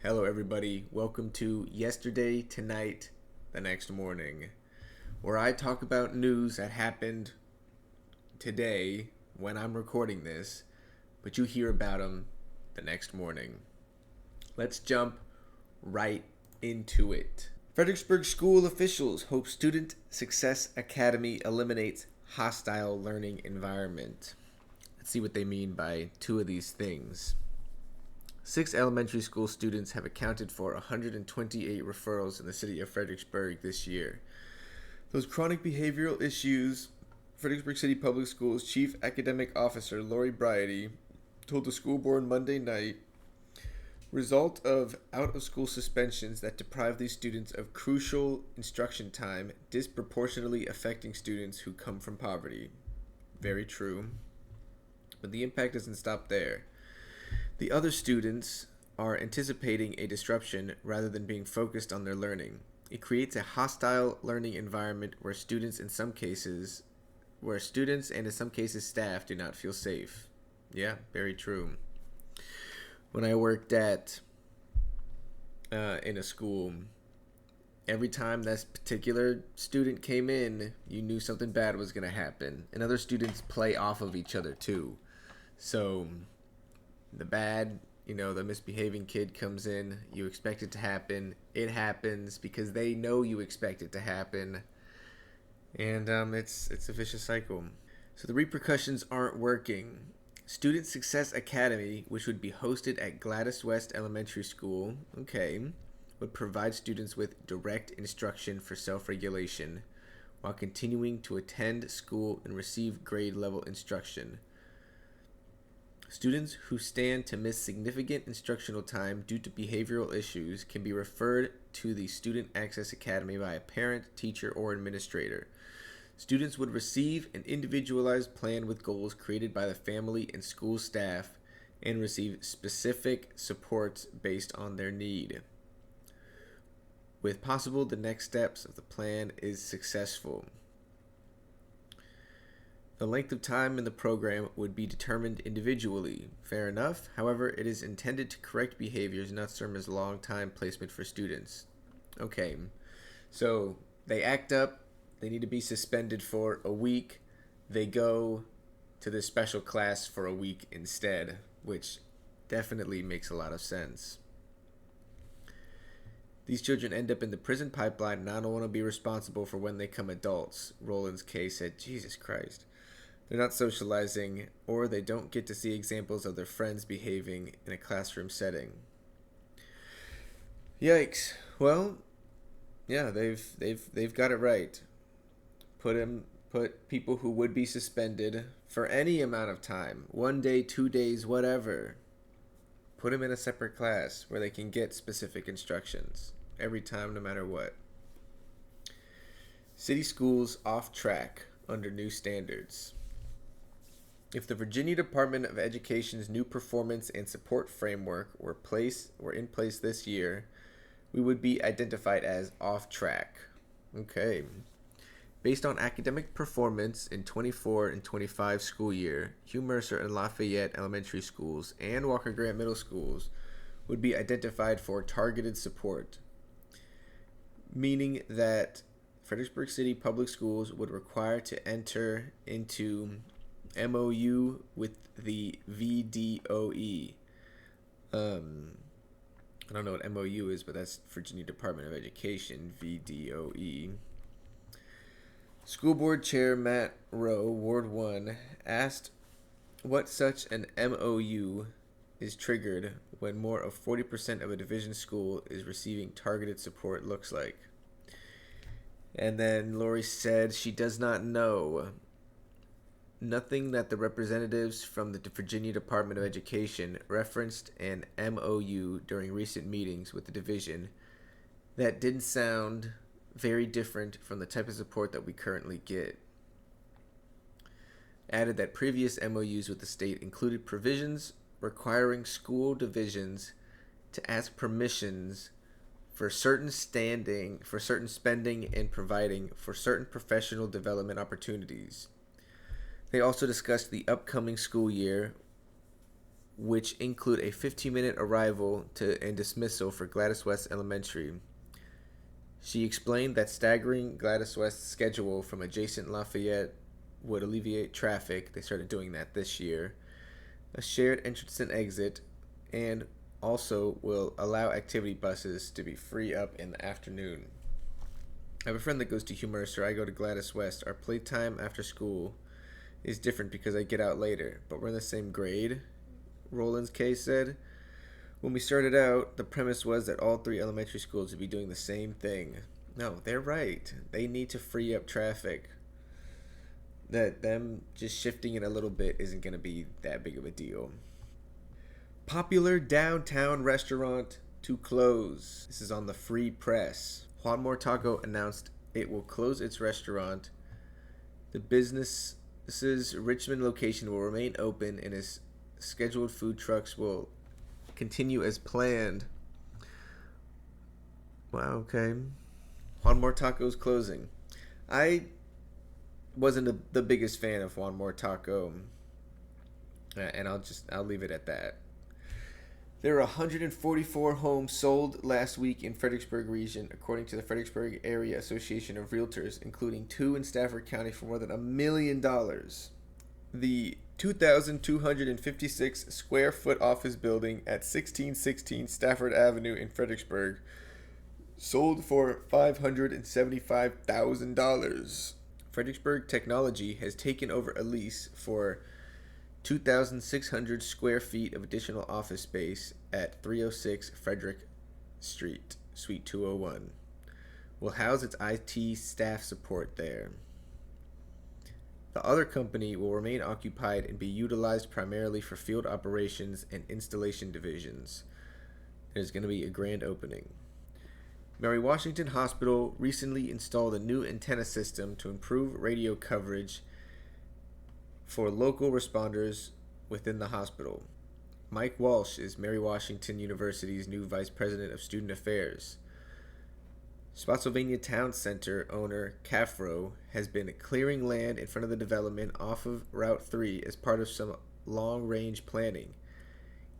Hello, everybody. Welcome to Yesterday, Tonight, the Next Morning, where I talk about news that happened today when I'm recording this, but you hear about them the next morning. Let's jump right into it. Fredericksburg school officials hope Student Success Academy eliminates hostile learning environment. Let's see what they mean by two of these things. 6 elementary school students have accounted for 128 referrals in the city of Fredericksburg this year. Those chronic behavioral issues, Fredericksburg City Public Schools Chief Academic Officer Lori Briety told the school board Monday night, result of out-of-school suspensions that deprive these students of crucial instruction time, disproportionately affecting students who come from poverty. Very true. But the impact doesn't stop there. The other students are anticipating a disruption rather than being focused on their learning. It creates a hostile learning environment where students and in some cases staff do not feel safe. Yeah, very true. When I worked in a school, every time that particular student came in, you knew something bad was going to happen. And other students play off of each other too. So the misbehaving kid comes in, you expect it to happen, it happens because they know you expect it to happen, and it's a vicious cycle. So the repercussions aren't working. Student Success Academy, which would be hosted at Gladys West Elementary School, would provide students with direct instruction for self-regulation while continuing to attend school and receive grade level instruction. Students who stand to miss significant instructional time due to behavioral issues can be referred to the Student Access Academy by a parent, teacher, or administrator. Students would receive an individualized plan with goals created by the family and school staff and receive specific supports based on their need. With possible the next steps of the plan is successful. The length of time in the program would be determined individually. Fair enough. However, it is intended to correct behaviors, not serve as long-time placement for students. Okay, so they act up. They need to be suspended for a week. They go to this special class for a week instead, which definitely makes a lot of sense. These children end up in the prison pipeline, and I don't want to be responsible for when they become adults, Roland's K said. Jesus Christ. They're not socializing, or they don't get to see examples of their friends behaving in a classroom setting. Yikes. Well, yeah, they've got it right. Put people who would be suspended for any amount of time, 1 day, 2 days, whatever. Put them in a separate class where they can get specific instructions every time, no matter what. City schools off track under new standards. If the Virginia Department of Education's new performance and support framework were in place this year, we would be identified as off track. Okay. Based on academic performance in 24 and 25 school year, Hugh Mercer and Lafayette Elementary Schools and Walker Grant Middle Schools would be identified for targeted support, meaning that Fredericksburg City Public Schools would require to enter into MOU with the VDOE. I don't know what MOU is, but that's Virginia Department of Education, VDOE. School Board Chair Matt Rowe, Ward 1, asked what such an MOU is triggered when more of 40% of a division school is receiving targeted support looks like. And then Lori said she does not know. Nothing that the representatives from the Virginia Department of Education referenced an MOU during recent meetings with the division that didn't sound very different from the type of support that we currently get. Added that previous MOUs with the state included provisions requiring school divisions to ask permissions for certain spending and providing for certain professional development opportunities. They also discussed the upcoming school year which include a 15-minute arrival and dismissal for Gladys West Elementary. She explained that staggering Gladys West's schedule from adjacent Lafayette would alleviate traffic. They started doing that this year. A shared entrance and exit, and also will allow activity buses to be free up in the afternoon. I have a friend that goes to Hugh Mercer. I go to Gladys West. Our playtime after school is different because I get out later, but we're in the same grade, Roland's case said. When we started out, the premise was that all three elementary schools would be doing the same thing. No, they're right. They need to free up traffic. That them just shifting it a little bit isn't going to be that big of a deal. Popular downtown restaurant to close. This is on the Free Press. Juan More Taco announced it will close its restaurant. The business's Richmond location will remain open, and its scheduled food trucks will continue as planned. Wow, okay. Juan More Taco's closing. I wasn't the biggest fan of Juan More Taco, and I'll leave it at that. There were 144 homes sold last week in Fredericksburg region, according to the Fredericksburg Area Association of Realtors, including 2 in Stafford County for more than $1 million. The 2,256 square foot office building at 1616 Stafford Avenue in Fredericksburg sold for $575,000. Fredericksburg Technology has taken over a lease for 2,600 square feet of additional office space at 306 Frederick Street, Suite 201. Will house its IT staff support there. The other company will remain occupied and be utilized primarily for field operations and installation divisions. There's going to be a grand opening. Mary Washington Hospital recently installed a new antenna system to improve radio coverage for local responders within the hospital. Mike Walsh is Mary Washington University's new Vice President of Student Affairs. Spotsylvania Town Center owner Cafro has been clearing land in front of the development off of Route 3 as part of some long-range planning.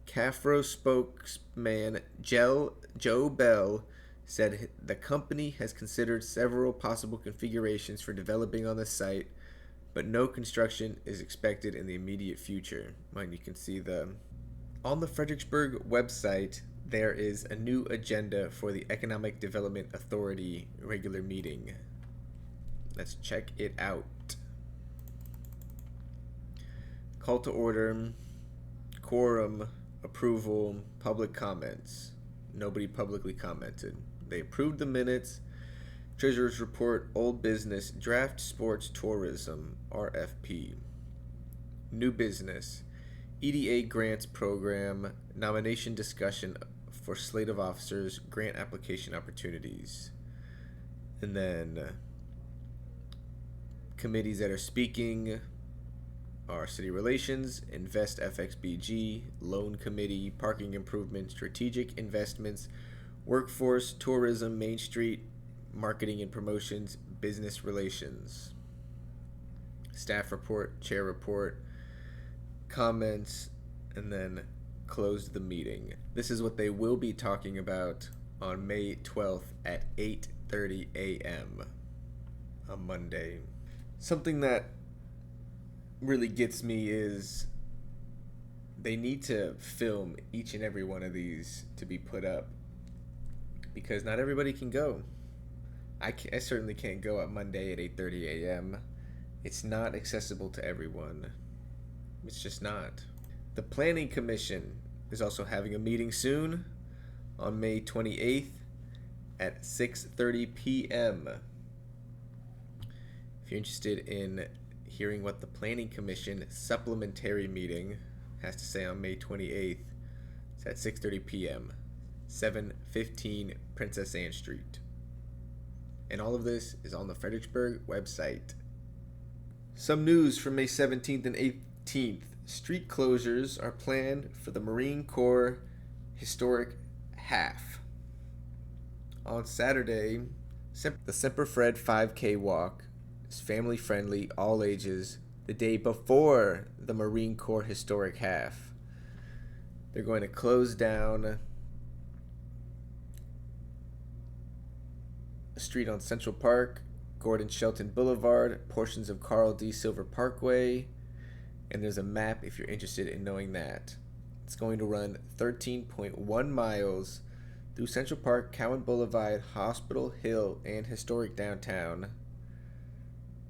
Cafro spokesman Joe Bell said the company has considered several possible configurations for developing on the site, but no construction is expected in the immediate future. Mind you can see on the Fredericksburg website, there is a new agenda for the Economic Development Authority regular meeting. Let's check it out. Call to order, quorum, approval, public comments. Nobody publicly commented. They approved the minutes. Treasurer's Report, Old Business, Draft Sports Tourism, RFP. New Business, EDA Grants Program, Nomination Discussion for Slate of Officers, Grant Application Opportunities. And then committees that are speaking are City Relations, Invest FXBG, Loan Committee, Parking Improvement, Strategic Investments, Workforce, Tourism, Main Street, Marketing and Promotions, Business Relations. Staff report, chair report, comments, and then close the meeting. This is what they will be talking about on May 12th at 8:30 a.m. on Monday. Something that really gets me is they need to film each and every one of these to be put up, because not everybody can go. I certainly can't go at Monday at 8:30 a.m. It's not accessible to everyone. It's just not. The Planning Commission is also having a meeting soon on May 28th at 6:30 p.m. If you're interested in hearing what the Planning Commission supplementary meeting has to say on May 28th, it's at 6:30 p.m., 715 Princess Anne Street. And all of this is on the Fredericksburg website. Some news from May 17th and 18th. Street closures are planned for the Marine Corps Historic Half. On Saturday, the Semper Fred 5K walk is family friendly, all ages, the day before the Marine Corps Historic Half. They're going to close down a street on Central Park, Gordon Shelton Boulevard, portions of Carl D. Silver Parkway, and there's a map if you're interested in knowing that. It's going to run 13.1 miles through Central Park, Cowan Boulevard, Hospital Hill, and historic downtown.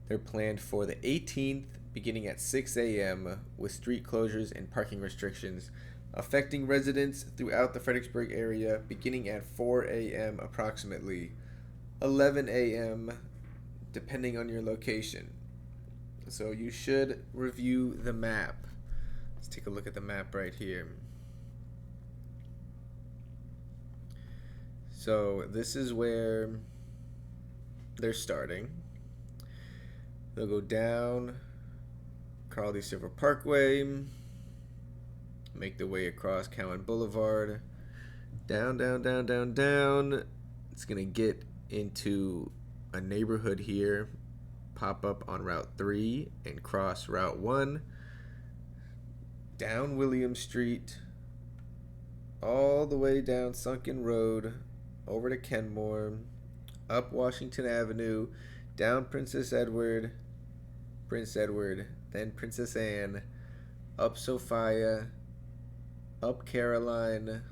They're planned for the 18th, beginning at 6 a.m., with street closures and parking restrictions affecting residents throughout the Fredericksburg area beginning at 4 a.m. approximately 11 a.m. depending on your location. So you should review the map. Let's take a look at the map right here. So this is where they're starting. They'll go down Carl D. Silver Parkway, make their way across Cowan Boulevard, down. It's gonna get into a neighborhood here, pop up on Route 3 and cross Route 1, down William Street, all the way down Sunken Road, over to Kenmore, up Washington Avenue, down Prince Edward, then Princess Anne, up Sophia, up Caroline,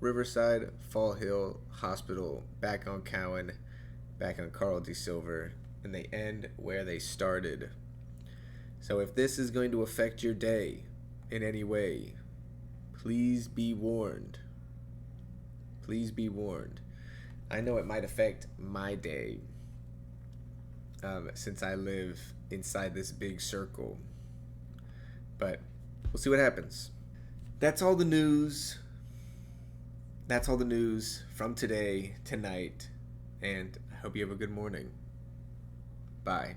Riverside, Fall Hill, Hospital, back on Cowan, back on Carl D. Silver, and they end where they started. So if this is going to affect your day in any way, please be warned. Please be warned. I know it might affect my day, since I live inside this big circle. But we'll see what happens. That's all the news. That's all the news from today, tonight, and I hope you have a good morning. Bye.